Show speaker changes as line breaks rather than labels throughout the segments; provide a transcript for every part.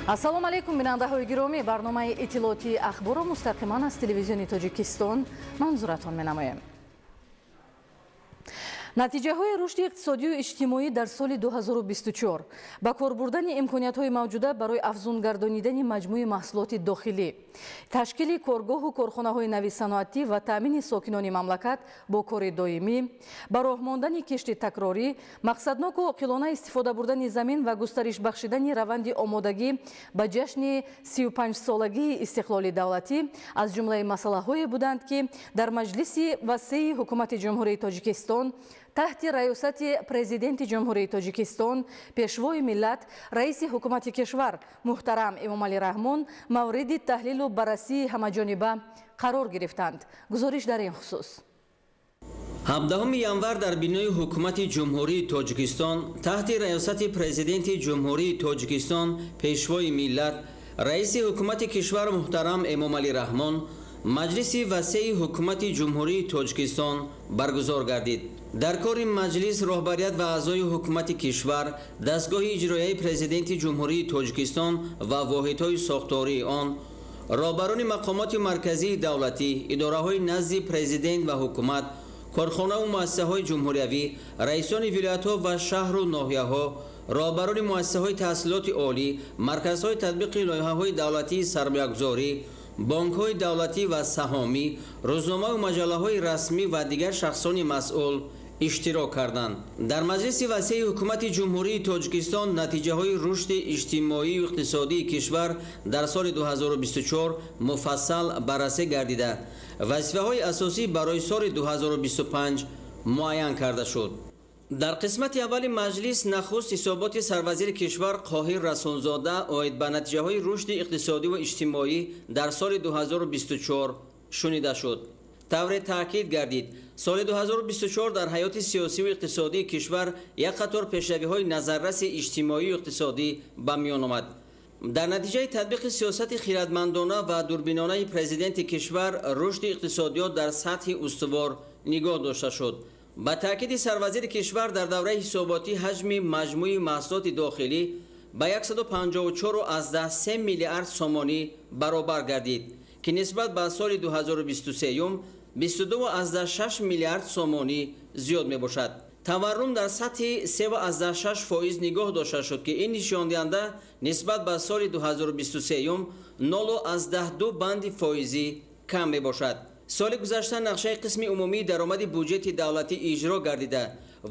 ассалому алайкум бинандаҳои гиромӣ, барномаи иттилоотии ахборро мустақиман аз телевизиони Тоҷикистон манзуратон менамоем. натиҷаҳои рушди иқтисодию иҷтимоӣ дар соли 2024 ба кор бурдани имкониятҳои мавҷуда барои афзун гардонидани маҷмӯи маҳсулоти дохилӣ, ташкили коргоҳу корхонаҳои нави саноатӣ ва таъмини сокинони мамлакат бо кори доимӣ, ба роҳ мондани кишти такрорӣ, мақсадноку оқилона истифода бурдани замин ва густариш бахшидани раванди омодагӣ ба ҷашни 35-солагии истиқлоли давлатӣ аз ҷумлаи масъалаҳое буданд, ки дар Маҷлиси васеи ҳукумати ҷумҳурии Тоҷикистон таҳти раёсати президенти ҷумҳурии Тоҷикистон, пешвои миллат, раиси ҳукумати кишвар муҳтарам Эмомалӣ Раҳмон мавриди таҳлилу баррасии ҳамаҷониба қарор гирифтанд. гузориш дар ин хусус.
17 январ дар бинои ҳукумати ҷумҳурии Тоҷикистон таҳти раёсати президенти ҷумҳурии Тоҷикистон, пешвои миллат, раиси ҳукумати кишвар муҳтарам Эмомалӣ Раҳмон маҷлиси васеи ҳукумати ҷумҳурии Тоҷикистон баргузор гардид. дар кори маҷлис роҳбарият ва аъзои ҳукумати кишвар, дастгоҳи иҷроияи президенти ҷумҳурии Тоҷикистон ва воҳидҳои сохтории он, роҳбарони мақомоти марказии давлатӣ, идораҳои назди президент ва ҳукумат, корхонаву муассисаҳои ҷумҳуриявӣ, раисони вилоятҳо ва шаҳру ноҳияҳо, роҳбарони муассисаҳои таҳсилоти олӣ, марказҳои татбиқи лоиҳаҳои давлатии сармоягузорӣ, бонкҳои давлатӣ ва саҳомӣ, рӯзномаву маҷаллаҳои расмӣ ва дигар шахсони масъул иштирок карданд. дар маҷлиси васеи ҳукумати ҷумҳурии Тоҷикистон натиҷаҳои рушди иҷтимоию иқтисодии кишвар дар соли 2024 муфассал баррасӣ гардида, вазифаҳои асосӣ барои соли 2025 муайян карда шуд. дар қисмати аввали маҷлис нахуст ҳисоботи сарвазири кишвар Қоҳир Расулзода оид ба натиҷаҳои рушди иқтисодӣ ва иҷтимоӣ дар соли 2024 шунида шуд. тавре таъкид гардид, соли 2024 дар ҳаёти сиёсиву иқтисодии кишвар як қатор пешравиҳои назарраси иҷтимоию иқтисодӣ ба миён омад. дар натиҷаи татбиқи сиёсати хиратмандона ва дурбинонаи президенти кишвар рушди иқтисодиёт дар сатҳи устувор нигоҳ дошта шуд. ба таъкиди сарвазири кишвар дар давраи ҳисоботӣ ҳаҷми маҷмӯи маҳсулоти дохилӣ ба 154,3 миллиард сомонӣ баробар гардид, ки нисбат ба соли 2023 22,6 миллиард сомонӣ зиёд мебошад. таваррум дар сатҳи 3,6% нигоҳ дошта шуд, ки ин нишондиҳанда нисбат ба соли 2023 0,2 банди фоизӣ кам мебошад. соли гузашта нақшаи қисми умумии даромади буҷети давлатӣ иҷро гардида,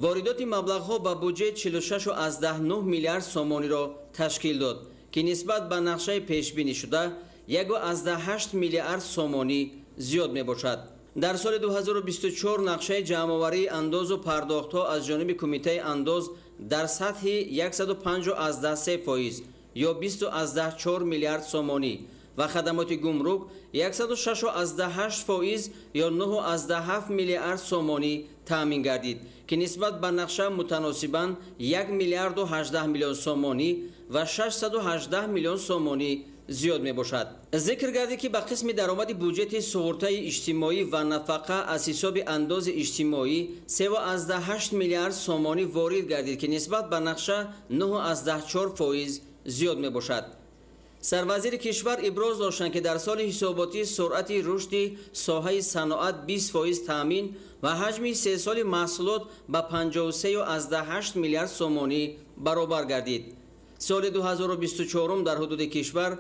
воридоти маблағҳо ба буҷет 46,9 миллиард сомониро ташкил дод, ки нисбат ба нақшаи пешбинишуда 1,8 миллиард сомонӣ зиёд мебошад. дар соли 2024 нақшаи ҷамъоварии андозу пардохтҳо аз ҷониби кумитаи андоз дар сатҳи 105,3% ё 20,4 миллиард сомонӣ ва хадамоти гумрук 106,8% ё 9,7 миллиард сомонӣ таъмин гардид, ки нисбат ба нақша мутаносибан 1 миллиарду 18 миллион сомонӣ ва 618 миллион сомонӣ зиёд мебошад. зикр гардид, ки ба қисми даромади буҷети суғуртаи иҷтимоӣ ва нафақа аз ҳисоби андози иҷтимоӣ 3,8 миллиард сомонӣ ворид гардид, ки нисбат ба нақша 9,4% зиёд мебошад. сарвазири кишвар иброз доштанд, ки дар соли ҳисоботӣ суръати рушди соҳаи саноат 20% таъмин ва ҳаҷми 3 соли маҳсулот ба 53,8 миллиард сомонӣ баробар гардид. соли 2024 дар ҳудуди кишвар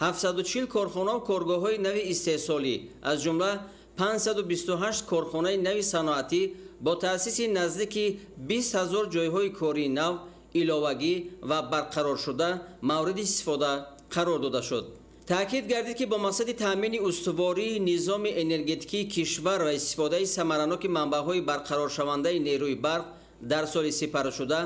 740 корхонау коргоҳҳои нави истеҳсолӣ, аз ҷумла 528 корхонаи нави саноатӣ бо таъсиси наздики 20 000 ҷойҳои кории нав, иловагӣ ва барқароршуда мавриди истифода қарор дода шуд. таъкид гардид, ки бо мақсади таъмини устувории низоми энергетикии кишвар ва истифодаи самараноки манбаъҳои барқароршавандаи нерӯи барқ дар соли сипарашуда,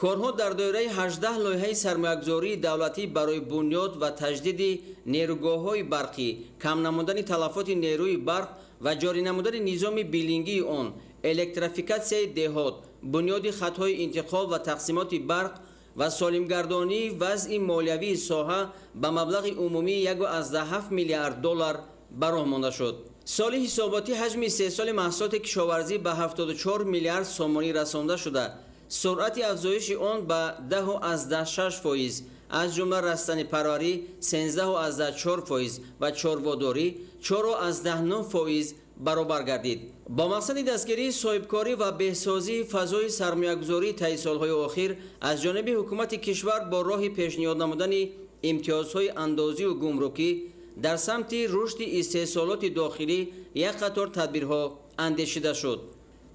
корҳо дар доираи 18 лоиҳаи сармоягузории давлатӣ барои бунёд ва таҷдиди нерӯгоҳҳои барқӣ, кам намудани талафоти нерӯи барқ ва ҷорӣ намудани низоми билингии он, электрофикатсияи деҳот, бунёди хатҳои интиқол ва тақсимоти барқ ва солимгардонии вазъи молиявии соҳа ба маблағи умумии 1,7 миллиард доллар ба роҳ монда шуд. соли ҳисоботӣ ҳаҷми истеҳсоли маҳсулоти кишоварзӣ ба 74 миллиард сомонӣ расонда шуда, суръати афзоиши он ба 10,6%, از جمله رستنی پروری 13.4% و چرواداری 4.9% برابر گردید. با مقصد دستگیری صاحبکاری و بهسازی فضای سرمایه‌گذاری طی سال‌های اخیر از جانب حکومت کشور با راه پیشنهاد نمودن امتیازهای اندازی و گمرکی در سمت رشد استحصالات داخلی یک قطار تدبیرها اندیشیده شد.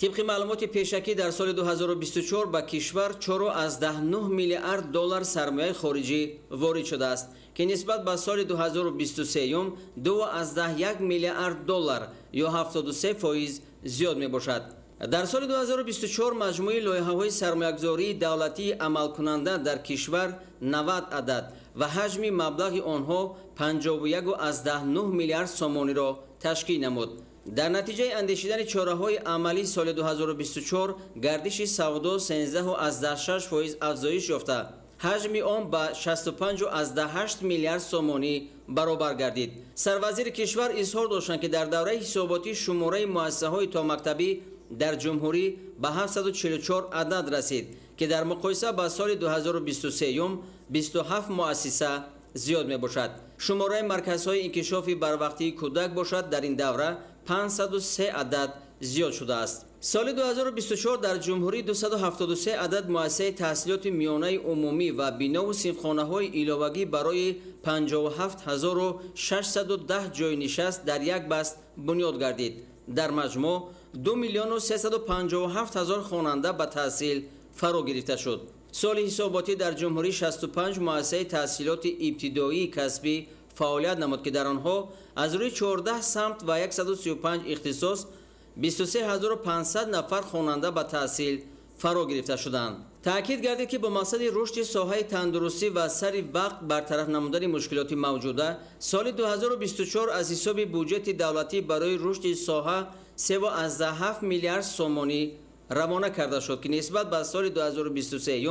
طبق معلومات پیشکی در سال 2024 به کشور 4.9 میلیارد دلار سرمایه خارجی وارد شده است که نسبت به سال 2023 2.1 میلیارد دلار یا 73% زیاد می باشد. در سال 2024 مجموع لایحه‌های سرمایه‌گذاری دولتی عمل کننده در کشور 90 عدد و حجم مبلغ آنها 51.9 میلیارد سومانی را تشکیل نمود. در نتیجه اندیشیدن چاره‌های عملی سال 2024 گردش سودا 13.6% افزایش یافته، حجم آن به 65.8 میلیارد سومانی برابر گردید. سروزیر کشور اظهار داشتند که در دوره حساباتی شماره مؤسسه‌های تا مکتبی در جمهوری به 744 عدد رسید که در مقایسه با سال 2023 27 مؤسسه زیاد می باشد. شماره مرکزهای انکشاف بروقتی کودک باشد در این دوره 503 عدد زیاد شده است. سال 2024 در جمهوری 273 عدد مؤسسه تحصیلات میانه عمومی و بنا و صنفخانه‌های علاوگی برای 57610 جای نشست در یک بست بنیاد گردید. در مجموع 2,357,000 خواننده به تحصیل فرا گرفته شد. سال حساباتی در جمهوری 65 مؤسسه تحصیلات ابتدایی کسبی فعالیت نمود که در آنها از روی 14 سمت و 135 اختصاص 23500 نفر خواننده به تحصیل فرا گرفته شدند. تأکید گردید که با مقصد رشد ساحه تندرستی و سری وقت برطرف نمودن مشکلات موجوده، سال 2024 از حساب بودجه دولتی برای رشد ساحه 3.7 میلیارد سومانی روانه کرده شد که نسبت به سال 2023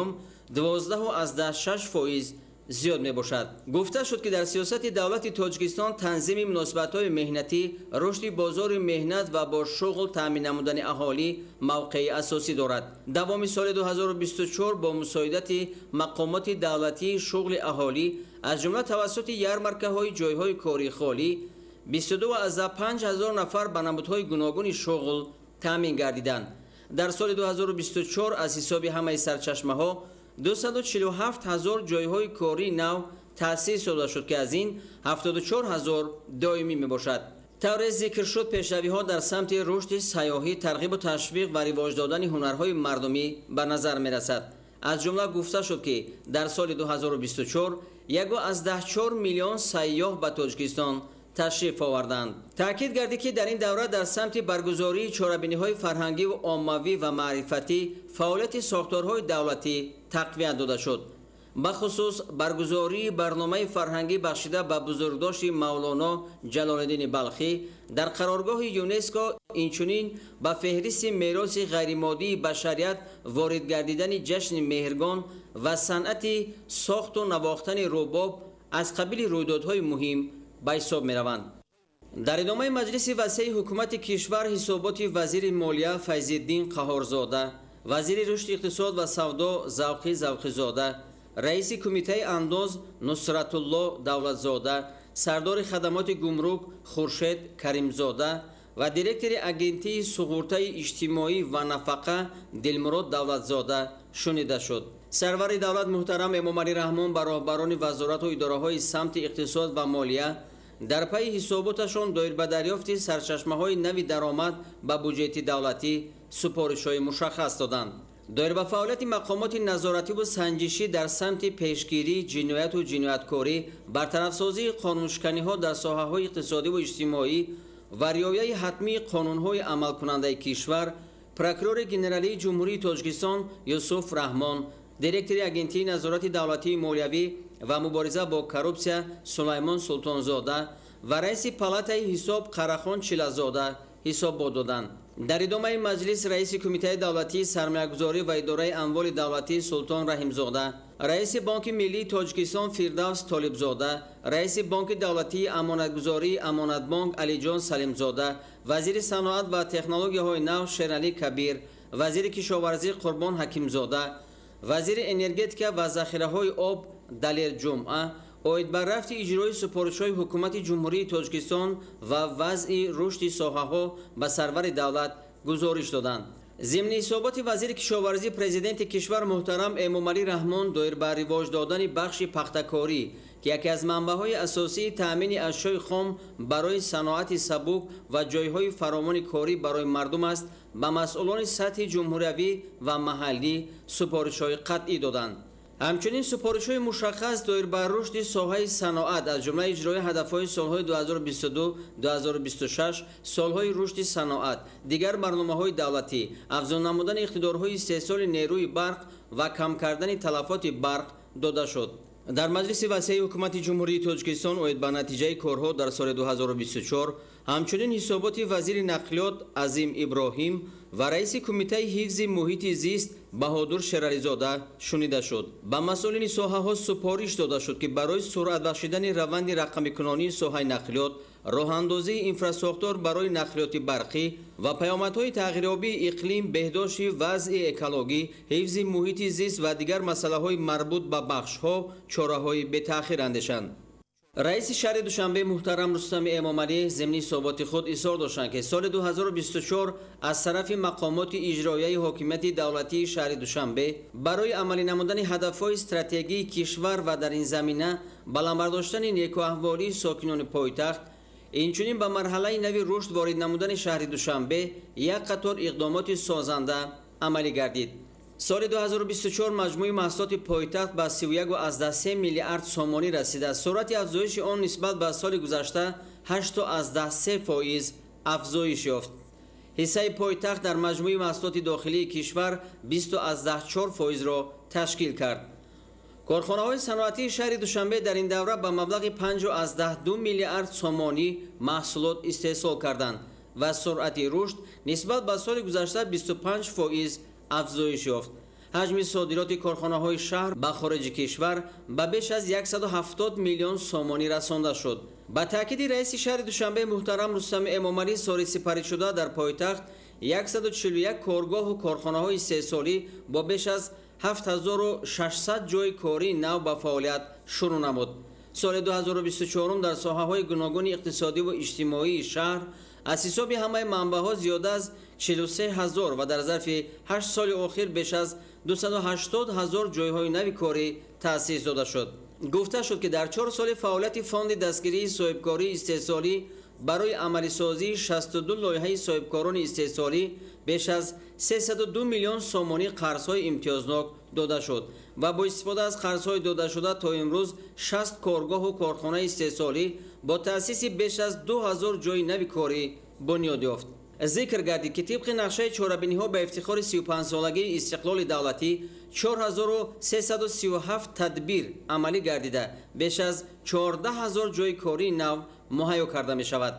12.6% زیاد می باشد. گفته شد که در سیاست دولت تاجیکستان تنظیم مناسبت‌های مهنتی، رشد بازار مهنت و با شغل تامین نمودن اهالی موقع اساسی دارد. دوام سال 2024 با مساعدت مقامات دولتی شغل اهالی از جمله توسط یارمارکه‌های جای‌های کاری خالی 22,500 نفر به نمودهای گوناگون شغل تامین گردیدند. در سال 2024 از حساب همه سرچشمه‌ها 247,000 جای‌های کاری نو تأسیس شد که از این 74,000 دائمی می باشد. طور ذکر شد پیشروی‌ها در سمت رشد سیاحی، ترغیب و تشویق و رواج دادن هنرهای مردمی به نظر می رسد. از جمله گفته شد که در سال 2024 1.4 میلیون سیاح به تاجیکستان تشریف آوردند. تأکید گردید که در این دوره در سمت برگزاری چاره‌بینی‌های فرهنگی و عاموی و معرفتی فعالیت ساختارهای دولتی تقویت داده شد. بخصوص برگزاری برنامه فرهنگی بخشیده به بزرگداشت مولانا جلال‌الدین بلخی در قرارگاه یونسکو، اینچنین به فهرست میراث غیرمادی بشریت وارد گردیدن جشن مهرگان و صنعت ساخت و نواختن رباب از قبیل رویدادهای مهم به حساب می روند. در ادامه مجلس وسیع حکومت کشور حسابات وزیر مالیه فیض‌الدین قهارزاده، وزیر رشد اقتصاد و سودا ذوقی ذوقی‌زاده، رئیس کمیته انداز نصرت الله دولتزاده، سردار خدمات گمرک خورشید کریمزاده و دیرکتور اگنتی سقورته اجتماعی و نفقه دلمراد دولتزاده شنیده شد. سرور دولت محترم امام علی رحمان به راهبران وزارت و اداره‌های سمت اقتصاد و مالیه در پی حساباتشان دایر به دریافت سرچشمه‌های نوی درآمد به بودجه دولتی سپارش‌های مشخص دادند. دایر به فعالیت مقامات نظارتی و سنجشی در سمت پیشگیری جنایت و جنایتکاری، برطرف‌سازی قانونشکنی‌ها در ساحه‌های اقتصادی و اجتماعی و رعایت حتمی قانون‌های عمل کننده کشور، پروکورور گنرالی جمهوری تاجیکستان یوسف رحمان، دیرکتور اگنتی نظارت دولتی مالیوی و مبارزه با کروپسیا سلیمان سلطانزاده و رئیس پالاتای حساب قراخان چیلازاده حساب دادند. در ادامه مجلس رئیس کمیته دولتی سرمایه‌گذاری و اداره اموال دولتی سلطان رحیمزاده، رئیس بانک ملی تاجیکستان فردوس طالبزاده، رئیس بانک دولتی امانتگذاری امانت بانک علی جان سلیمزاده، وزیر صنعت و تکنولوژی‌های نو شیرعلی کبیر، وزیر کشاورزی قربان حکیمزاده، وزیر انرژتیک و ذخیره‌های آب далер ҷумъа оид бар рафти иҷрои супоришҳои ҳукумати ҷумҳурии Тоҷикистон ва вазъи рушди соҳаҳо ба сарвари давлат гузориш доданд. ضمن ҳисоботи вазири кишоварзӣ президенти кишвар муҳтарам Эмомалӣ Раҳмон доир ба ривоҷ додани бахши пахтакорӣ ки яке аз манбаъҳои асосии таъмини ашёи хом барои саноати сабук ва ҷойҳои фаромони корӣ барои мардум аст, ба масъулони сатҳи ҷумҳуриявӣ ва маҳаллӣ супоришҳои қатъӣ доданд. ҳамчунин супоришҳои мушаххас доир ба рушди соҳаи саноат аз ҷумла иҷрои ҳадафҳои солҳои 2022-2026, солҳои рушди саноат, дигар барномаҳои давлатӣ, афзун намудани иқтидорҳои истеҳсоли нерӯи барқ ва кам кардани талафоти барқ дода шуд. дар маҷлиси васеъи ҳукумати ҷумҳурии Тоҷикистон оид ба натиҷаи корҳо дар соли 2024 ҳамчунин ҳисоботи вазири нақлиёт Азим Иброҳим ва раиси кумитаи ҳифзи муҳити зист Баҳодур Шерализода шунида шуд. ба масъулини соҳаҳо супориш дода шуд ки барои суръат бахшидани раванди рақамикунонии соҳаи нақлиёт, роҳандозии инфраструктур барои нақлиёти барқӣ ва паёмадҳои тағйирёбии иқлим, беҳдошти вазъи экологӣ, ҳифзи муҳити зист ва дигар масъалаҳои марбут ба бахшҳо чораҳои бетаъхир андешанд. раиси шаҳри Душанбе муҳтарам Рустами Эмомалӣ зимни суҳбати худ изҳор доштанд ки соли 2024 аз тарафи мақомоти иҷроияи ҳокимияти давлатии шаҳри Душанбе барои амалӣ намудани ҳадафҳои стратегии кишвар ва дар ин замина баландбардоштани некуаҳволии сокинони пойтахт, инчунин ба марҳалаи нави рушд ворид намудани шаҳри Душанбе як қатор иқдомоти созанда амалӣ гардид. соли 2024 маҷмӯи маҳсулоти пойтахт ба 31.3 миллиард сомонӣ расида. суръати афзоиши он нисбат ба соли гузашта 8.3% афзоиш ёфт. ҳиссаи пойтахт дар маҷмӯи маҳсулоти дохилии кишвар 20.4%-ро ташкил кард. корхонаҳои саноатии шаҳри Душанбе дар ин давра ба маблағи 5.2 миллиард сомонӣ маҳсулот истеҳсол карданд ва суръати рушд нисбат ба соли гузашта 25% афзоиш ёфт. ҳаҷми содироти корхонаҳои шаҳр ба хориҷи кишвар ба беш аз 170 миллион сомонӣ расонда шуд. ба таъкиди раиси шаҳри Душанбе муҳтарам Рустами Эмомалӣ соли сипаришуда дар пойтахт 141 коргоҳу корхонаҳои истеҳсолӣ бо беш аз 7600 ҷойи кории нав ба фаъолият шурӯъ намуд. соли 2024 дар соҳаҳои гуногуни иқтисодиву иҷтимоии шаҳр аз ҳисоби ҳамаи манбаъҳо зиёда аз 43 000 ва дар зарфи 8 соли охир беш аз 280 000 ҷойҳои нави корӣ таъсис дода шуд. гуфта шуд ки дар 4 соли фаъолияти фонди дастгирии соҳибкории истеҳсолӣ барои амалисозии 62 лоиҳаи соҳибкорони истеҳсолӣ беш аз 302 миллион сомонӣ қарзҳои имтиёзнок дода шуд ва бо истифода аз қарзҳои додашуда то имрӯз 60 коргоҳу корхонаи истеҳсолӣ бо таъсиси беш аз 2000 ҷойи нави корӣ бунёд ёфт. зикр гардид ки тибқи нақшаи чорабиниҳо ба ифтихори 35-солагии истиқлоли давлатӣ 4337 тадбир амалӣ гардида беш аз 14000 ҷойи кории нав муҳайё карда мешавад.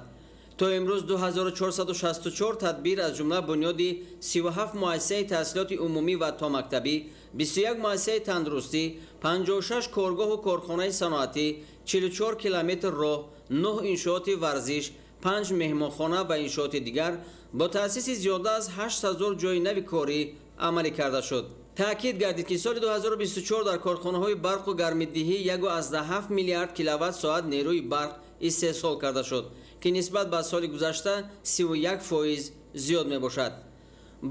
то имрӯз 2464 тадбир аз ҷумла бунёди 37 муассисаи таҳсилоти умумӣ ва томактабӣ, 21 муассисаи тандурустӣ, 56 коргоҳу корхонаи саноатӣ, 44 километр роҳ, 9 иншооти варзиш, 5 меҳмонхона ва иншооти дигар бо таъсиси зиёда аз 8000 ҷойи нави корӣ амалӣ карда шуд. таъкид гардид ки соли 2024 дар корхонаҳои барқу гармидиҳӣ 1.7 миллиард киловатт-соат нерӯи барқ истеҳсол карда шуд ки нисбат ба соли гузашта 31% зиёд мебошад.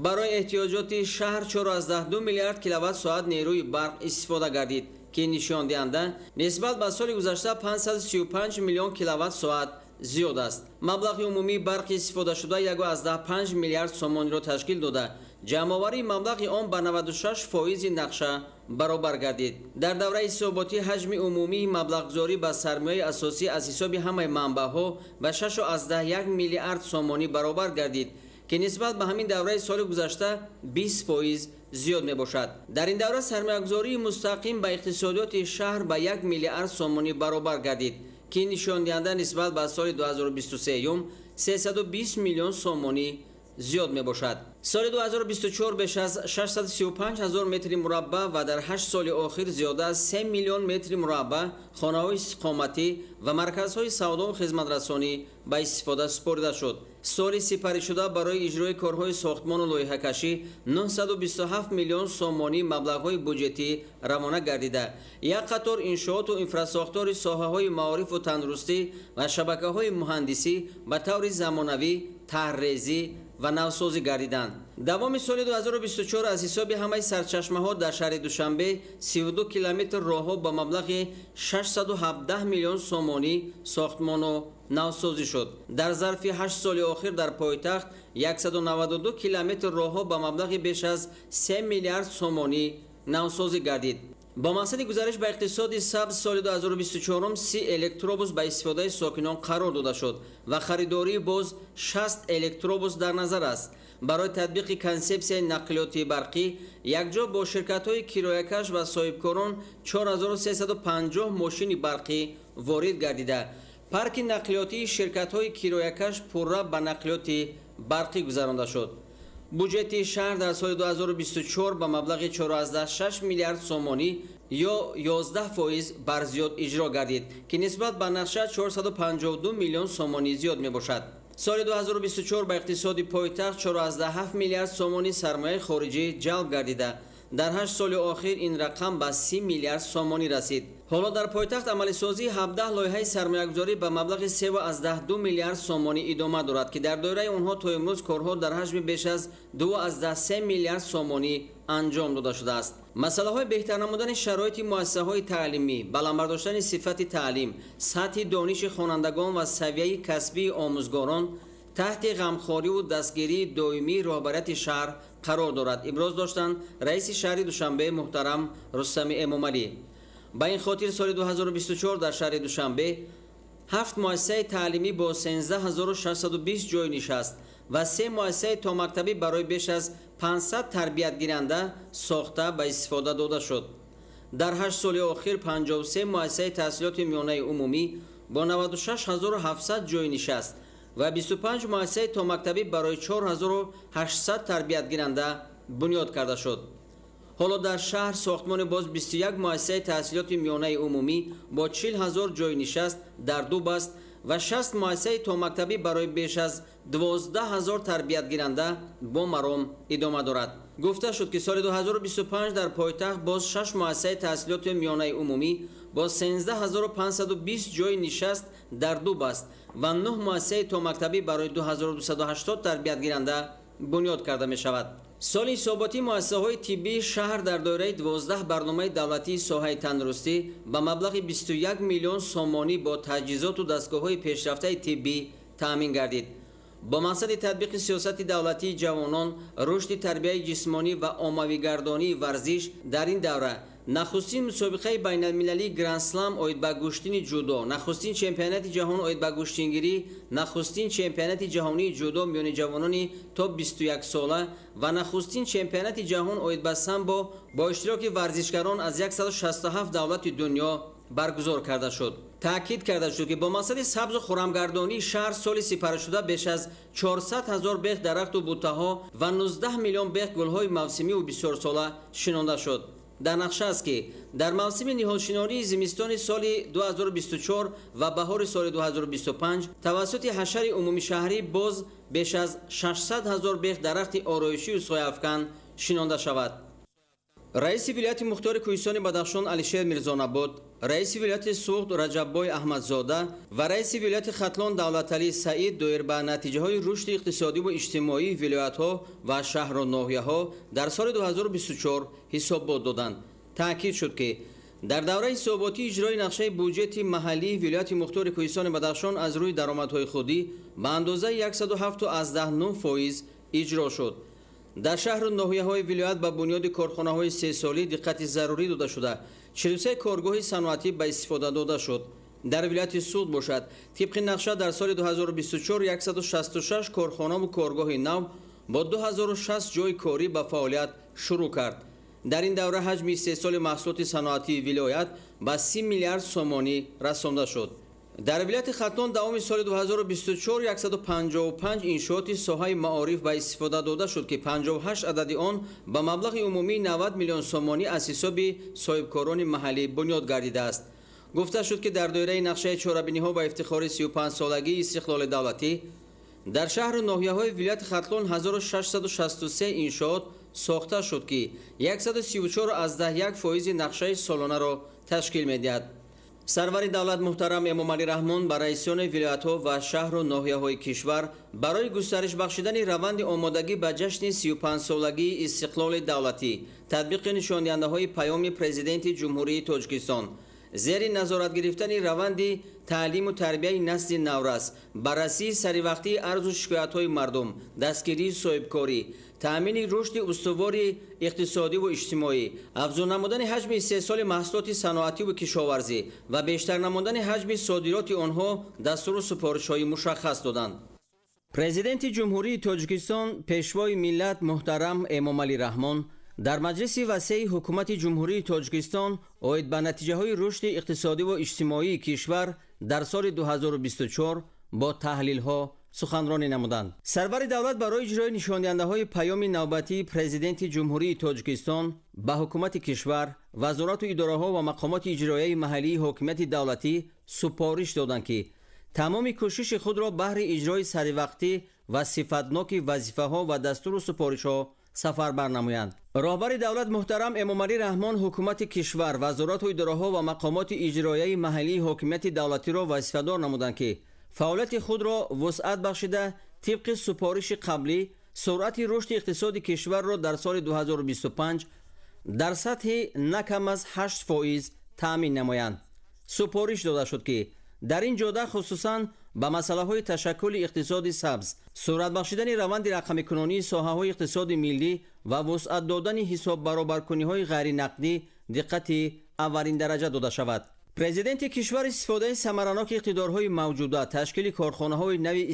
барои эҳтиёҷоти шаҳр 4.2 миллиард киловатт-соат нерӯи барқ истифода гардид ки нишондиҳанда нисбат ба соли гузашта 535 миллион киловатт-соат зиёд аст. маблағи умумии барқи истифодашуда 1.5 миллиард сомониро ташкил дода ҷамъоварии маблағи он ба 96% нақша баробар гардид. дар давраи ҳисоботӣ ҳаҷми умумии маблағгузорӣ ба сармояи асосӣ аз ҳисоби ҳамаи манбаъҳо ба 6.1 миллиард сомонӣ баробар гардид ки нисбат ба ҳамин давраи соли гузашта 20% зиёд мебошад. дар ин давра сармоягузории мустақим ба иқтисодиёти шаҳр ба 1 миллиард сомонӣ баробар гардид ки нишондиҳанда нисбат ба соли 2023 320 миллион сомонӣ зиёд мебошад. соли 2024 беш аз 635 000 метри мураббаъ ва дар 8 соли охир зиёда аз 3 миллион метри мураббаъ хонаҳои истиқоматӣ ва марказҳои савдову хизматрасонӣ ба истифода супорида шуд. соли сипарӣ шуда барои иҷрои корҳои сохтмону лоиҳакашӣ 927 миллион сомонӣ маблағҳои буҷетӣ равона гардида, як қатор иншооту инфрасохтори соҳаҳои маорифу тандурустӣ ва шабакаҳои муҳандисӣ ба таври замонавӣ, таҳррезӣ ва навсозӣ гардиданд. давоми соли 2024 аз ҳисоби ҳамаи сарчашмаҳо дар шаҳри Душанбе 32 километр роҳҳо ба маблағи 617 миллион сомонӣ сохтмону навсозӣ шуд. дар зарфи 8 соли охир дар пойтахт 192 километр роҳҳо ба маблағи беш аз 3 миллиард сомонӣ навсозӣ гардид. با مقصد گزارش به اقتصاد سبز سال 2024 30 الکتروبوس به استفاده ساکنان قرار داده شد و خریداری باز 60 الکتروبوس در نظر است. برای تطبیق کنسپسیای نقلیاتی برقی یکجا با شرکت‌های کرایه‌کش و صاحبکاران 4350 ماشین برقی وارد گردیده پارک نقلیاتی شرکت‌های کرایه‌کش پررا به نقلیات برقی گذرانده شد. بودجه شهر در سال 2024 به مبلغ 4.6 میلیارد سومانی یا 11% بر زیاد اجرا گردید که نسبت به نقشه 452 میلیون سومانی زیاد می باشد. سال 2024 به اقتصاد پایتخت 4.7 میلیارد سومانی سرمایه خارجی جلب گردیده. در 8 سال آخر این رقم به 30 میلیارد سومانی رسید. حالا در پایتخت عملی سازی 17 لایحه سرمایه‌گذاری به مبلغ 3.2 میلیارد سومانی ادامه دارد که در دایره آنها تا امروز کارها در حجم بیش از 2.3 میلیارد سومانی انجام داده شده است. مسائل بهتر نمودن شرایط مؤسسه‌های تعلیمی، بلندبرداشتن صفت تعلیم، سطح دانش خوانندگان و سویه کسبی آموزگاران تحت غمخواری و دستگیری دائمی رهبریت شهر قرار دارد. ابراز داشتند رئیس شهر دوشنبه محترم رستم امامعلی. با این خاطر سال 2024 در شهر دوشنبه 7 مؤسسه تعلیمی با 13620 جای نشست و 3 مؤسسه تا مکتبی برای بیش از 500 تربیت گیرنده ساخته و استفاده داده شد. در 8 سال آخر 53 مؤسسه تحصیلات میانه عمومی با 96700 جای نشست و 25 مؤسسه تا مکتبی برای 4800 تربیت گیرنده بنیاد کرده شد. حالا در شهر ساختمان باز 21 مؤسسه تحصیلات میانه عمومی با 40000 جای نشست در 2 بست و 60 مؤسسه تا مکتبی برای بیش از 12000 تربیت گیرنده با مرام ادامه دارد. گفته شد که سال 2025 در پایتخت باز 6 مؤسسه تحصیلات میانه عمومی با 13520 جای نشست در 2 بست و 9 مؤسسه تا مکتبی برای 2280 تربیت گیرنده بنیاد کرده می شود. سال حساباتی مؤسسه‌های طبی شهر در دایره 12 برنامه دولتی ساحه تندرستی به مبلغ 21 میلیون سومانی با تجهیزات و دستگاه‌های پیشرفته طبی تامین گردید. با مقصد تطبیق سیاست دولتی جوانان، رشد تربیت جسمانی و عمومی‌گردانی ورزش در این دوره نخستین مسابقه بین المللی گرند اسلم آید به گشتین جودو، نخستین چمپیونات جهان آید به گشتینگیری، نخستین چمپیونات جهانی جودو میان جوانان تا 21 ساله و نخستین چمپیونات جهان آید به سامبو با اشتراک ورزشکاران از 167 دولت دنیا برگزار کرده شد. تاکید کرده شد که با مقصد سبز و خرمگردانی شهر سالی سپری شده بیش از 400,000 بیخ درخت و بوته‌ها و 19 میلیون بیخ گل‌های موسمی و بسیار ساله شنانده شد. در نقشه است که در موسم نهالشناری زمستان سال 2024 و بهار سال 2025 توسط حشر عمومی شهری باز بیش از 600,000 بیخ درخت آرایشی و سایه‌افکن شنانده شود. رئیس ولایت مختار کوهستان بدخشان علیشیر میرزان‌آباد، رئیس ولایت سوخت رجب‌بای احمدزاده و رئیس ولایت ختلان دولتعلی سعید دایر به نتیجه‌های رشد اقتصادی و اجتماعی ولایت‌ها و شهر و ناحیه‌ها در سال 2024 حسابات دادند. تاکید شد که در دوره حساباتی اجرای نقشه بودجه محلی ولایت مختار کوهستان بدخشان از روی درآمدهای خودی به اندازه 107.9% اجرا شد. در شهر و ناحیه‌های ولایت به بنیاد کارخانه‌های 3 ساله دقت ضروری داده شده 43 کارگاه صنعتی به استفاده داده شد. در ولایت سود باشد طبق نقشه در سال 2024 166 کارخانه و کارگاه نو با 2060 جای کاری به فعالیت شروع کرد. در این دوره حجم استحصال محصولات صنعتی ولایت به 30 میلیارد سومانی رسانده شد. در ولایت ختلان دوام سال 2024 155 انشاءات ساحه معارف به استفاده داده شد که 58 عدد آن به مبلغ عمومی 90 میلیون سومانی از حساب صاحبکاران محلی بنیاد گردیده است. گفته شد که در دایره نقشه چهاربینی‌ها با افتخار 35 سالگی استقلال دولتی در شهر و ناحیه‌های ولایت ختلون 1663 انشاءات ساخته شد که 134 از 101% نقشه سالانه را تشکیل می‌دهد. سرور دولت محترم امام علی رحمان با رئیسان ولایت‌ها و شهر و ناحیه‌های کشور برای گسترش بخشیدن روند آمادگی به جشن 35 سالگی استقلال دولتی تطبیق نشانده‌های پیام پرزیدنت جمهوری تاجیکستان زیر نظارت گرفتن روند تعلیم و تربیت نسل نورس، بررسی سریوقتی عرض و شکایت‌های مردم، دستگیری صاحبکاری، تأمین رشد استوار اقتصادی و اجتماعی، افزون نمودن حجم استحصال محصولات صنعتی و کشاورزی و بیشتر نمودن حجم صادرات آنها دستور و سفارش‌های مشخص دادند. پرزیدنت جمهوری تاجیکستان پیشوای ملت محترم امام علی رحمان در مجلس وسیع حکومت جمهوری تاجیکستان اوید به نتیجه های رشد اقتصادی و اجتماعی کشور در سال 2024 با تحلیل ها سخنرانی نمودند. سرور دولت برای اجرای نشاندهنده های پیام نوبتی پرزیدنت جمهوری تاجیکستان به حکومت کشور، وزارت و اداره ها و مقامات اجرایی محلی حکومت دولتی سپارش دادند که تمام کوشش خود را بهر اجرای سریوقتی و صفتناک وظیفه ها و دستور و سپارش ها سفربر نمایند. رهبر دولت محترم امام علی رحمان حکومت کشور، وزارت و اداره ها و مقامات اجرایی محلی حکومت دولتی را وظیفه‌دار نمودند که فعالیت خود را وسعت بخشیده طبق سپارش قبلی سرعت رشد اقتصاد کشور را در سال 2025 در سطح نکم از 8% تأمین نمایند. سپارش داده شد که در این جهت خصوصاً با مسئله های تشکل اقتصاد سبز، سرعت بخشیدن روند رقم کنونی ساحه های اقتصاد ملی و وسعت دادن حساب برابرکنی های غیر نقدی دقت اولین درجه داده شود. پرزیدنت کشور استفاده ثمرناک اقتدارهای موجوده، تشکیل کارخانه‌های نوی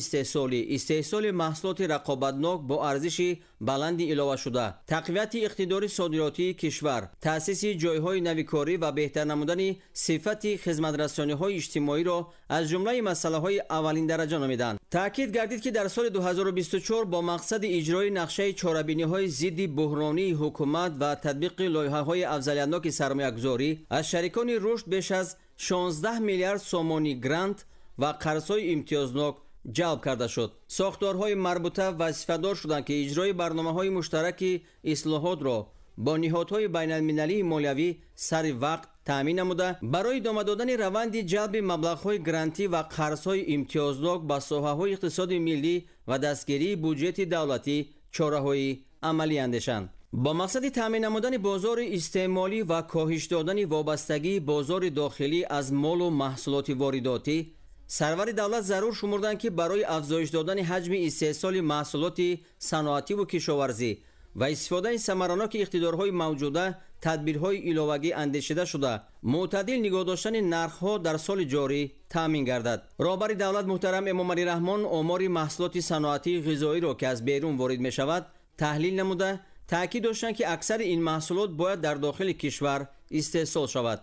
استحصال محصولات رقابتناک با ارزش بلند علاوه شده، تقویت اقتدار صادراتی کشور، تأسیس جایهای نوی کاری و بهتر نمودن صفت خدمت‌رسانی‌های اجتماعی را از جمله مسائل اولین درجه نامیدند. تأکید گردید که در سال 2024 با مقصد اجرای نقشه چاره‌بینی‌های ضد بحرانی حکومت و تطبیق لایحه‌های افزاینده‌ی سرمایه‌گذاری از شریکان رشد بیش از 16 میلیارد سومانی گرانت و قرض‌های امتیازناک جلب کرده شد. ساختارهای مربوطه وظیفه‌دار شدند که اجرای برنامه‌های مشترک اصلاحات را با نهادهای بین‌المللی مالیوی سر وقت تأمین نموده برای ادامه دادن روند جلب مبلغ‌های گرانتی و قرض‌های امتیازناک به ساحه‌های اقتصاد ملی و دستگیری بودجه دولتی چاره‌های عملی اندیشند. با مقصد تامین نمودن بازار استعمالی و کاهش دادن وابستگی بازار داخلی از مال و محصولات وارداتی، سرور دولت ضرور شمردند که برای افزایش دادن حجم استحصال محصولات صنعتی و کشاورزی و استفاده ثمرناک اقتدارهای موجوده تدبیرهای علاوه‌ای اندیشیده شده معتدل نگاه داشتن نرخ‌ها در سال جاری تامین گردد. رهبر دولت محترم امام علی رحمان آمار محصولات صنعتی غذایی را که از بیرون وارد می شود تحلیل نموده تأکید داشتند که اکثر این محصولات باید در داخل کشور استحصال شود.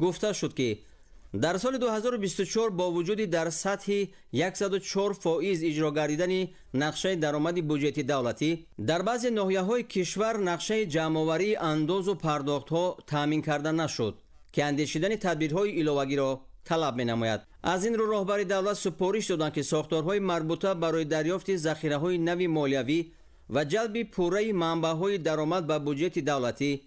گفته شد که در سال 2024 با وجود در سطح 104% اجرا گردیدن نقشه درآمد بودجه دولتی در بعضی ناحیه‌های کشور نقشه جمع‌آوری انداز و پرداخت‌ها تامین کرده نشد که اندیشیدن تدبیرهای علاوه‌ای را طلب می‌نماید. از این رو رهبر دولت سپارش دادند که ساختارهای مربوطه برای دریافت ذخیره‌های نوی مالیوی و جلب پوره منبع‌های درآمد به بودجه دولتی،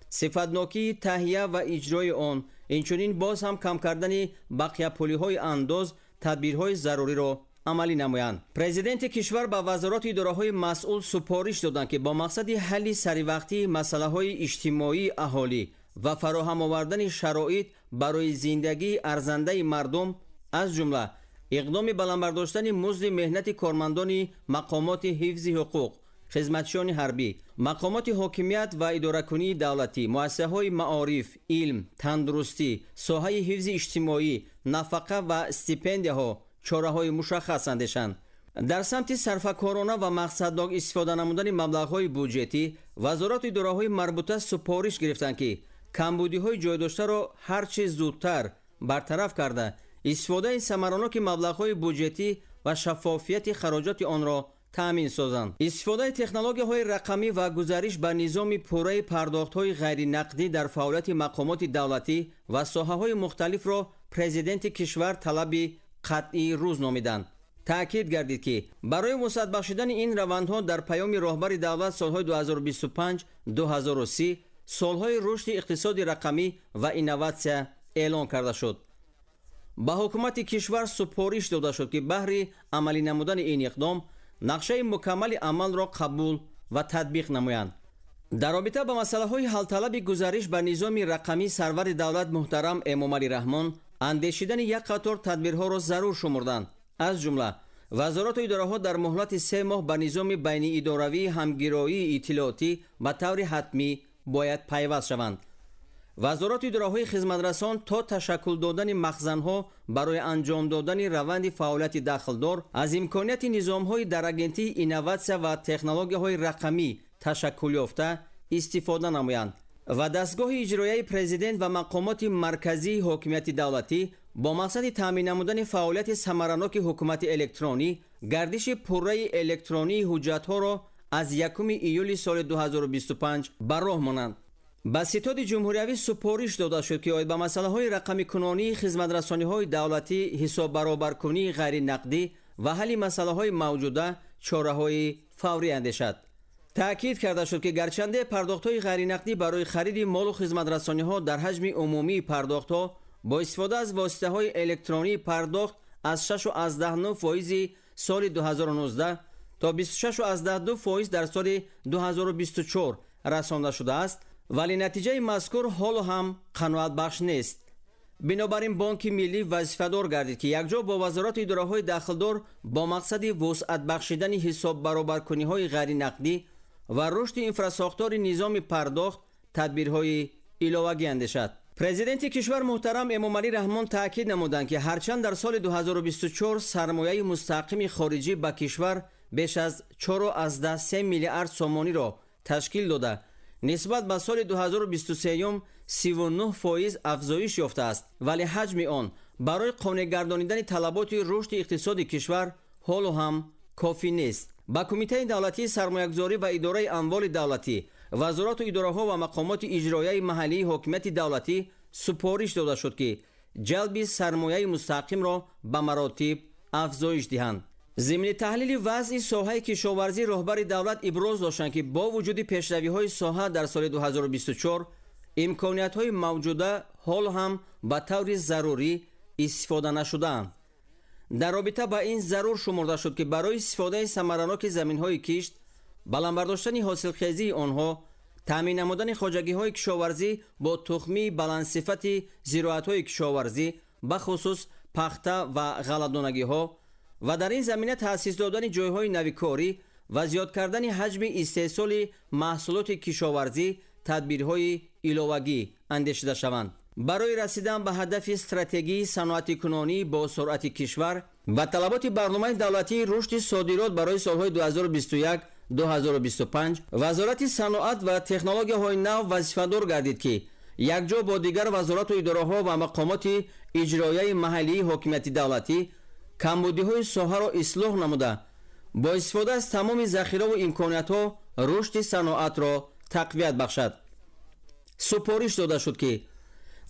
صفتناکی تهیه و اجرای آن، اینچنین باز هم کم کردن بقیه پولی‌های انداز تدبیرهای ضروری را عملی نمایند. پرزیدنت کشور به وزارات و اداره‌های مسئول سپارش دادند که با مقصد حل سریوقتی مسائل اجتماعی اهالی و فراهم آوردن شرایط برای زندگی ارزنده مردم از جمله اقدام بلند برداشتن مزد مهنت کارمندان مقامات حفظ حقوق، خدمتچیان حربی، مقامات حاکمیت و اداره‌کنی دولتی، مؤسسه‌های معارف، علم، تندرستی، ساحه حفظ اجتماعی، نفقه و استیپندی‌ها چاره‌های مشخص اندیشند. در سمت صرفه‌کارانه و مقصدناک استفاده نمودن مبلغ‌های بودجتی، وزارت و اداره‌های مربوطه سپارش گرفتند که کمبودی‌های جای داشته را هر چه زودتر برطرف کرده استفاده ثمرناک مبلغ‌های بودجتی و شفافیت خراجات آن را تأمین سازند. استفاده تکنولوژی‌های رقمی و گزارش بر نظام پوره پرداخت‌های غیر نقدی در فعالیت مقامات دولتی و ساحه‌های مختلف را پرزیدنت کشور طلب قطعی روز نامیدند. تأکید گردید که برای وسعت بخشیدن این روندها در پیام راهبر دولت سالهای 2025-2030 سالهای رشد اقتصادی رقمی و اینوواسیا اعلان کرده شد. به حکومت کشور سپارش داده شد که بهر عملی نمودن این اقدام نقشه مکمل عمل را قبول و تطبیق نمایند. در رابطه با مسئله های حل طلب گزارش به نظام رقمی سرور دولت محترم امامعلی رحمان اندیشیدن یک قطار تدبیرها را ضرور شمردند. از جمله وزارت و اداره ها در مهلت 3 ماه به نظام بین اداروی همگرایی اطلاعاتی به طور حتمی باید پیوست شوند. وزارت و اداره های خدمترسان تا تشکل دادن مخزنها برای انجام دادن روند فعالیت دخلدار از امکانیت نظام های در اگنتی اینوواسیا و تکنولوژی های رقمی تشکل یافته استفاده نمایند و دستگاه اجرایی پرزیدنت و مقامات مرکزی حاکمیت دولتی با مقصد تامین نمودن فعالیت ثمرناک حکومت الکترونی گردش پره الکترونی حجت ها را از 1 ایول سال 2025 بر راه مانند. به ستاد جمهوری سپارش داده شد که باید به مسئله های رقمی کنانی خدمترسانی های دولتی، حساب برابرکنی غیر نقدی و حل مسئله های موجوده چاره های فوری اندیشد. تأکید کرده شد که گرچنده پرداخت های غیر نقدی برای خرید مال و خدمترسانی ها در حجم عمومی پرداخت ها با استفاده از واسطه های الکترونی پرداخت از 6.9% سال 2019 تا 26.2% در سال 2024 رسانده شده است، ولی نتیجه مذکور حال هم قناعت بخش نیست. بنابراین بانک ملی وظیفه‌دار گردید که یکجا با وزارت اداره های دخلدار با مقصد وسعت بخشیدن حساب برابرکنی های غیر نقدی و رشد انفراساختار نظام پرداخت تدبیرهای علاوه‌ای اندیشد. پرزیدنت کشور محترم امامعلی رحمان تاکید نمودند که هرچند در سال 2024 سرمایه مستقیم خارجی به کشور بیش از 4.3 میلیارد سومانی را تشکیل داده، نسبت به سال 2023 39% افزایش یافته است، ولی حجم آن برای قانع گردانیدن طلبات رشد اقتصادی کشور حال هم کافی نیست. با کمیته دولتی سرمایه‌گذاری و اداره اموال دولتی، وزارت و اداره ها و مقامات اجرایی محلی حکومت دولتی سپارش داده شد که جلب سرمایه مستقیم را به مراتب افزایش دهند. ضمن تحلیل وضع ساحه کشاورزی راهبر دولت ابراز داشتند که با وجود پیشروی‌های ساحه در سال 2024 امکانیت‌های موجوده حال هم به طور ضروری استفاده نشده‌اند. در رابطه با این ضرور شمرده شد که برای استفاده ثمرناک زمین‌های کشت، بلند برداشتن حاصلخیزی آنها، تامین نمودن خواجگی‌های کشاورزی با تخمی بلندصفت زراعت‌های کشاورزی به خصوص پخته و غله‌دانگی‌ها و در این زمینه تأسیس دادن جایهای نویکاری و زیاد کردن حجم استحصال محصولات کشاورزی تدبیرهای علاوه‌ای اندیشیده شوند. برای رسیدن به هدف استراتژی صنعت کنونی با سرعت کشور و طلبات برنامه دولتی رشد صادرات برای سالهای 2021-2025 وزارت صنعت و تکنولوژی های نو وظیفه‌دار گردید که یکجا با دیگر وزارت و اداره ها و مقامات اجرایی محلی حکومت دولتی کمبودی های ساحه را اصلاح نموده با استفاده از تمام ذخیره و امکانات ها رشد صنعت را تقویت بخشد. سپارش داده شد که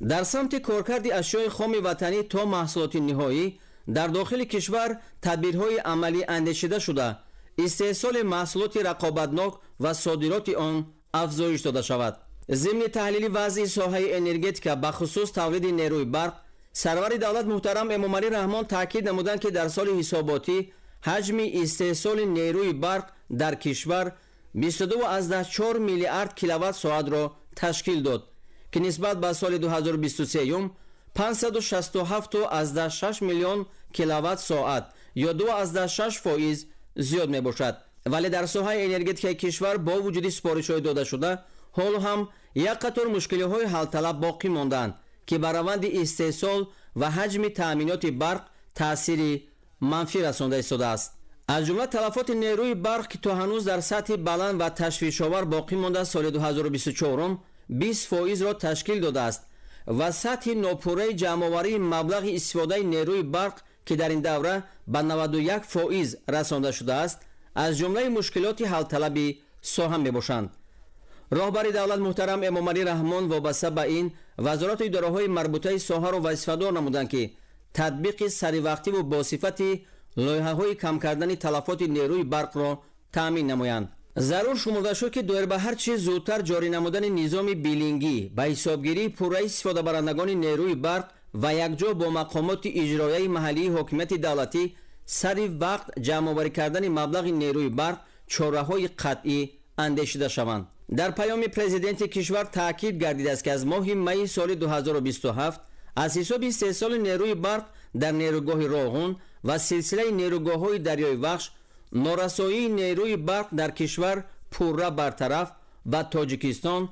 در سمت کارکرد اشیاء خام وطنی تا محصولات نهایی در داخل کشور تدبیرهای عملی اندیشیده شده استحصال محصولات رقابتناک و صادرات آن افزایش داده شود. ضمن تحلیل وضع ساحه انرژتیک به خصوص تولید نیروی برق، سرور دولت محترم امامعلی رحمان تاکید نمودند که در سال حساباتی حجم استحصال نیروی برق در کشور 22.4 میلیارد کیلووات ساعت را تشکیل داد که نسبت به سال 2023 567.6 میلیون کیلووات ساعت یا 2.6% زیاد می باشد. ولی در ساحه انرژتیک کشور با وجود سپارش‌های داده شده حال هم یک قطار مشکل‌های حل طلب باقی ماندند که بر روند استحصال و حجم تأمینات برق تأثیر منفی رسانده ایستاده است. از جمله تلفات نیروی برق که تا هنوز در سطح بلند و تشویش‌آور باقی مانده سال 2024 20% را تشکیل داده است و سطح ناپوره جمع‌آوری مبلغ استفاده نیروی برق که در این دوره به 91% رسانده شده است از جمله مشکلات حل طلبی ساحه میباشند. راهبر دولت محترم امامعلی رحمان وابسته به این وزارت و اداره های مربوطه ساحه را وظیفه‌دار نمودند که تطبیق سری وقتی و با صفت лоиҳаҳои кам кардани талафоти нерӯи барқро таъмин намоянд. зарур шумурда шуд ки доир ба ҳар чиз зудтар ҷорӣ намудани низоми билингӣ ба ҳисобгирии пурраи истифодабарандагони нерӯи барқ ва якҷо бо мақомоти иҷроияи маҳаллии ҳокимияти давлатӣ сари вақт ҷамъоварӣ кардани маблағи нерӯи барқ чораҳои қатъӣ андешида шаванд. дар паёми президенти кишвар таъкид гардидааст ки аз моҳи майи соли 2027 аз ҳисоби истеҳсоли нерӯи барқ дар нерӯгоҳи Роғун ва силсилаи нерӯгоҳҳои Дарёи Вахш норасоии нерӯи барқ дар кишвар пурра бартараф ва Тоҷикистон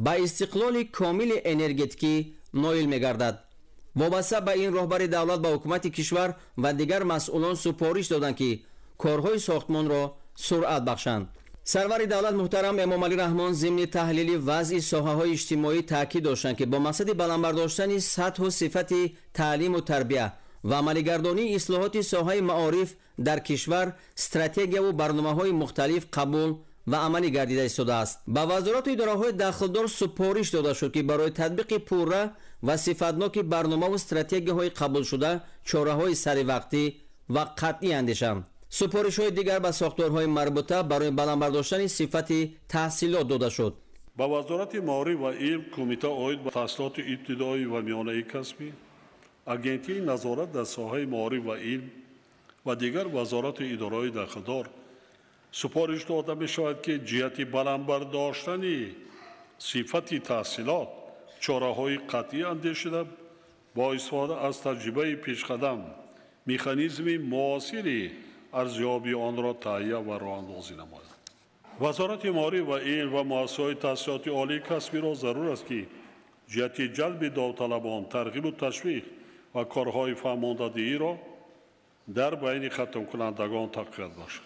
ба истиқлоли комили энергетикӣ ноил мегардад. вобаста ба ин роҳбари давлат ба ҳукумати кишвар ва дигар масъулон супориш доданд ки корҳои сохтмонро суръат бахшанд. сарвари давлат муҳтарам Эмомалӣ Раҳмон зимни таҳлили вазъи соҳаҳои иҷтимоӣ таъкид доштанд ки бо мақсади баландбардоштани сатҳу сифати таълиму тарбия ва амалигардонии ислоҳоти соҳаи маориф дар кишвар стратегияву барномаҳои мухталиф қабул ва амалӣ гардида истодааст. ба вазорату идораҳои дахлдор супориш дода шуд ки барои татбиқи пурра ва сифатноки барномаву стратегияҳои қабулшуда чораҳои саривақтӣ ва қатъӣ андешанд. супоришҳои дигар ба сохторҳои марбута барои баландбардоштани сифати таҳсилот дода шуд.
ба вазорати маориф ва илм, кумита оид ба таҳсилоти ибтидоӣ ва миёнаи касбӣ, агентии назорат дар соҳаи маориф ва илм ва дигар вазорату идораҳои дахлдор супориш дода мешавад ки ҷиҳати баландбардоштани сифати таҳсилот чораҳои қатъӣ андешида бо истифода аз таҷрибаи пешқадам механизми муосири арзёбӣ онро таҳия ва роҳандозӣ намояд. вазорати маориф ва илм ва муассисаҳои таҳсилоти олии касбиро зарур аст ки ҷиҳати ҷалби довталабон, тарғибу ташвиқ ва корҳои фаҳмондадиҳиро дар байни хатмкунандагон тақвият бахшад.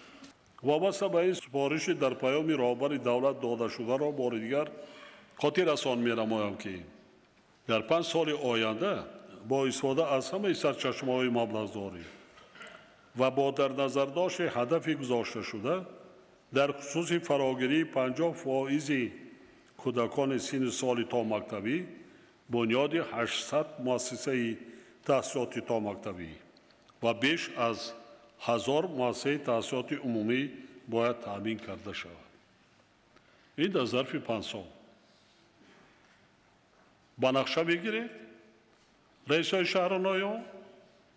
вобаста ба ин супориши дар паёми роҳбари давлат додашударо бори дигар хотир расон менамоям ки дар 5 соли оянда бо истифода аз ҳамаи сарчашмаҳои маблағдорӣ ва бо дар назардошти ҳадафи гузошташуда дар хусуси фарогирии 50% кӯдакони синни соли томактабӣ бунёди 800 муассисаи таҳсилоти томактабӣ ва беш аз 1000 муассисаи таҳсилоти умумӣ бояд таъмин карда шавад. ин дар зарфи 5 сол. ба нақша мегиред, раисои шаҳраноён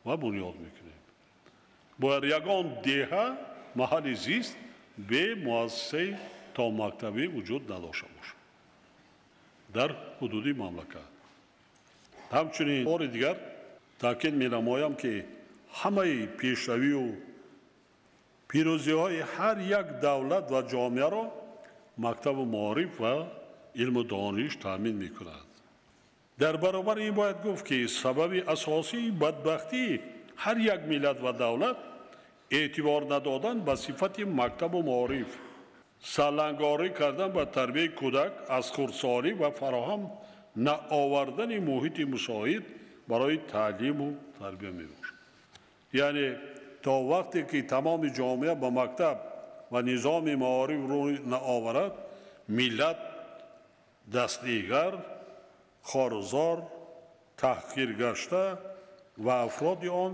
ва бунёд мекунед. бояд ягон деҳа маҳалли зист бе муассисаи томактабӣ вуҷуд надошта бошад дар ҳудуди мамлакат. ҳамчунин бори дигар таъкид менамоям ки ҳамаи пешравию пирӯзиҳои ҳар як давлат ва ҷомеаро мактабу маориф ва илму дониш таъмин мекунад. дар баробари ин бояд гуфт ки сабаби асосии бадбахтии ҳар як миллат ва давлат эътибор надодан ба сифати мактабу маориф, сарлангорӣ кардан ба тарбияи кӯдак аз хурдсолӣ ва фароҳам наовардани муҳити мусоид барои таълиму тарбия мебошад. яъне то вақте ки тамоми ҷомеа ба мактаб ва низоми маориф рӯй наоварад, миллат дастнигар, хорзор, таҳқиргашта ва афроди он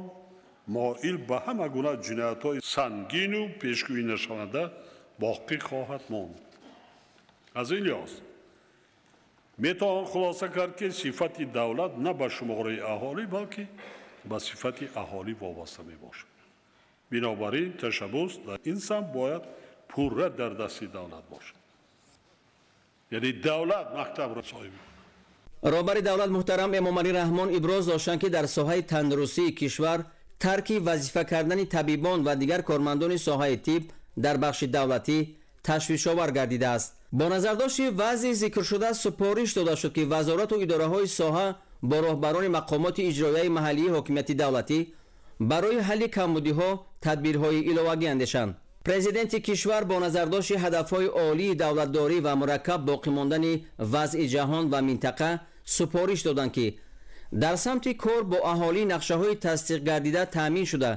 моил ба ҳама гуна ҷиноятҳои сангину пешгӯинашаванда боқӣ хоҳад монд. аз ин лиҳоз метавон хулоса кард ки сифати давлат на ба шумораи аҳолӣ балки ба сифати аҳолӣ вобаста мебошад. бинобар ин ташаббус дар ин самт бояд пурра дар дасти давлат бошад. яъне давлат мактабро соҳиб.
роҳбари давлат муҳтарам Эмомалӣ Раҳмон иброз доштанд ки дар соҳаи тандурустии кишвар тарки вазифа кардани табибон ва дигар кормандони соҳаи тиб дар бахши давлатӣ ташвишовар гардидааст. бо назардошти вазъи зикршуда супориш дода шуд ки вазорату идораҳои соҳа бо роҳбарони мақомоти иҷроияи маҳаллии ҳокимияти давлатӣ барои ҳалли камбудиҳо тадбирҳои иловагӣ андешанд. президенти кишвар бо назардошти ҳадафҳои олии давлатдорӣ ва мураккаб боқӣ мондани вазъи ҷаҳон ва минтақа супориш доданд ки дар самти кор бо аҳолии нақшаҳои тасдиқ гардида таъмин шуда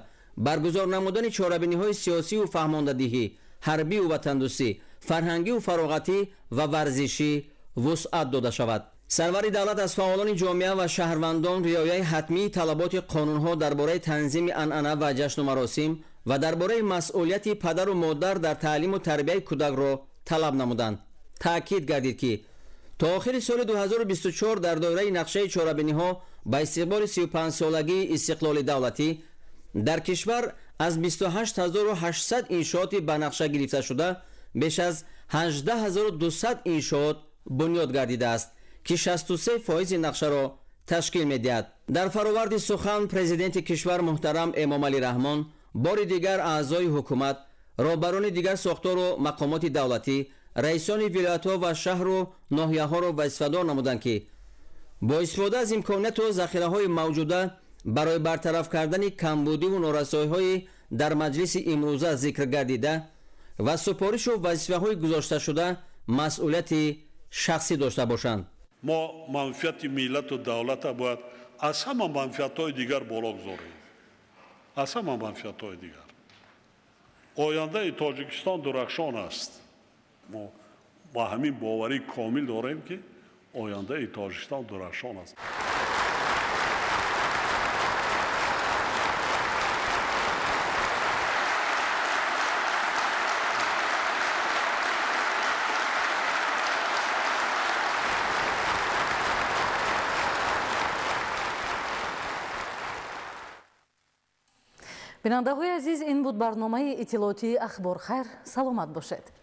баргузор намудани чорабиниҳои сиёсиву фаҳмондадиҳӣ, ҳарбиву ватандӯстӣ, фарҳангиву фароғатӣ ва варзишӣ вусъат дода шавад. سروری دولت از فعالان جامعه و شهروندان رعایت حتمی طلبات قانون‌ها درباره تنظیم عنعنه و جشن و مراسم و درباره مسئولیت پدر و مادر در تعلیم و تربیت کودک را طلب نمودند. تأکید گردید که تا آخر سال 2024 در دایره نقشه چهاربینی‌ها با استقبال 35 سالگی استقلال دولتی در کشور از 28800 انشاءات به نقشه گرفته شده بیش از 18200 انشاءات بنیاد گردیده است که 63% نقشه را تشکیل می‌دهد. در فراورد سخن پرزیدنت کشور محترم امام علی رحمان بار دیگر اعضای حکومت، رهبران دیگر ساختار و مقامات دولتی، رئیسان ولایت‌ها و شهر و ناحیه‌ها را وظیفه‌دار نمودند که با استفاده از امکانات و ذخیره‌های موجوده برای برطرف کردن کمبودی و نارسایی‌های در مجلس امروزه ذکر گردیده و سپارش و وظیفه‌های گذاشته شده مسئولیت شخصی داشته باشند.
ما منفعت ملت و دولت باید از همه منفعت‌های دیگر بالا بگذاریم. از همه منفعت‌های دیگر. آینده تاجیکستان درخشان است. ما با همین باوری کامل داریم که آینده تاجیکستان درخشان است.
بیننده‌های عزیز، این بود برنامه اطلاعاتی اخبار. خیر، سلامت باشید.